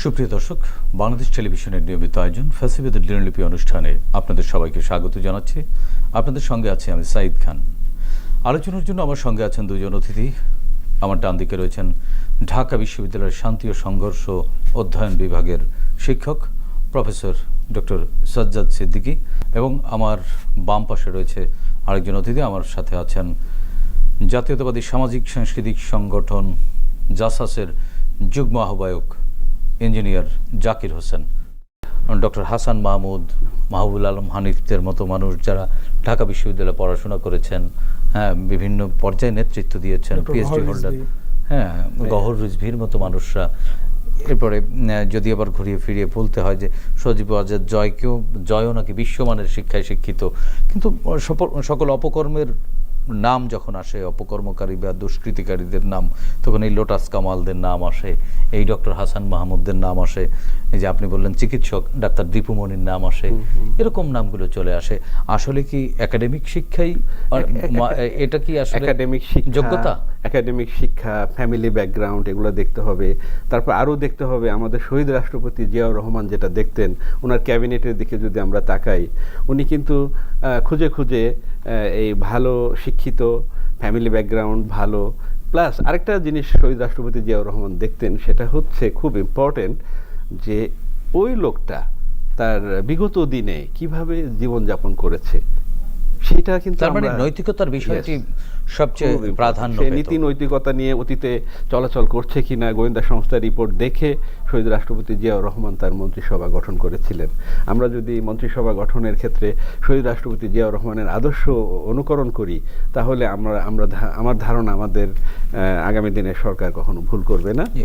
সুপ্রিয় দর্শক, বাংলাদেশ টেলিভিশনের নিয়মিত আয়োজন ফ্যাসিবাদের দিনলিপি অনুষ্ঠানে আপনাদের সবাইকে স্বাগত জানাচ্ছি। আপনাদের সঙ্গে আছি আমি সাঈদ খান। আলোচনার জন্য আমার সঙ্গে আছেন দুজন অতিথি। আমার ডান দিকে রয়েছেন ঢাকা বিশ্ববিদ্যালয়ের শান্তি ও সংঘর্ষ অধ্যয়ন বিভাগের শিক্ষক প্রফেসর ডক্টর সাজ্জাদ সিদ্দিকী, এবং আমার বাম পাশে রয়েছে আরেকজন অতিথি। আমার সাথে আছেন জাতীয়তাবাদী সামাজিক সাংস্কৃতিক সংগঠন জাসাসের যুগ্ম আহ্বায়ক ইঞ্জিনিয়ার জাকির হোসেন, ডক্টর হাসান মাহমুদ, মাহবুবুল আলম হানিফদের মতো মানুষ যারা ঢাকা বিশ্ববিদ্যালয়ে পড়াশোনা করেছেন, হ্যাঁ, বিভিন্ন পর্যায়ে নেতৃত্ব দিয়েছেন, পিএইচডি হোল্ডার, হ্যাঁ, গহর রিজভির মতো মানুষরা। এরপরে যদি আবার ঘুরিয়ে ফিরিয়ে বলতে হয় যে সজীব আজাদ জয়ও নাকি বিশ্বমানের শিক্ষায় শিক্ষিত, কিন্তু সকল অপকর্মের নাম যখন আসে, অপকর্মকারী বা দুষ্কৃতিকারীদের নাম, তখন এই লোটাস কামালদের নাম আসে, এই ডক্টর হাসান মাহমুদদের নাম আসে, এই যে আপনি বললেন চিকিৎসক ডাক্তার দীপুমণির নাম আসে, এরকম নামগুলো চলে আসে। আসলে কি একাডেমিক শিক্ষাই এটা কি আসলে একাডেমিক শিক্ষা, যোগ্যতা? একাডেমিক শিক্ষা, ফ্যামিলি ব্যাকগ্রাউন্ড, এগুলো দেখতে হবে। তারপর আরও দেখতে হবে আমাদের শহীদ রাষ্ট্রপতি জিয়াউর রহমান যেটা দেখতেন, ওনার ক্যাবিনেটের দিকে যদি আমরা তাকাই, উনি কিন্তু খুঁজে খুঁজে এই ভালো শিক্ষিত, ফ্যামিলি ব্যাকগ্রাউন্ড ভালো, প্লাস আরেকটা জিনিস শহীদ রাষ্ট্রপতি জিয়াউর রহমান দেখতেন, সেটা হচ্ছে খুব ইম্পর্টেন্ট, যে ওই লোকটা তার বিগত দিনে কিভাবে জীবনযাপন করেছে, সেটা কিন্তু তার মানে নৈতিকতার বিষয়টি সবচেয়ে প্রাধান্য পেত। নীতি নৈতিকতা নিয়ে অতীতে চলাচল করছে কিনা গোয়েন্দা সংস্থার রিপোর্ট দেখে শহীদ রাষ্ট্রপতি জিয়াউর রহমান তার মন্ত্রিসভা গঠন করেছিলেন। আমরা যদি মন্ত্রিসভা গঠনের ক্ষেত্রে শহীদ রাষ্ট্রপতি জিয়াউর রহমানের আদর্শ অনুকরণ করি, তাহলে আমার ধারণা আমাদের আগামী দিনের সরকার কখনো ভুল করবে না।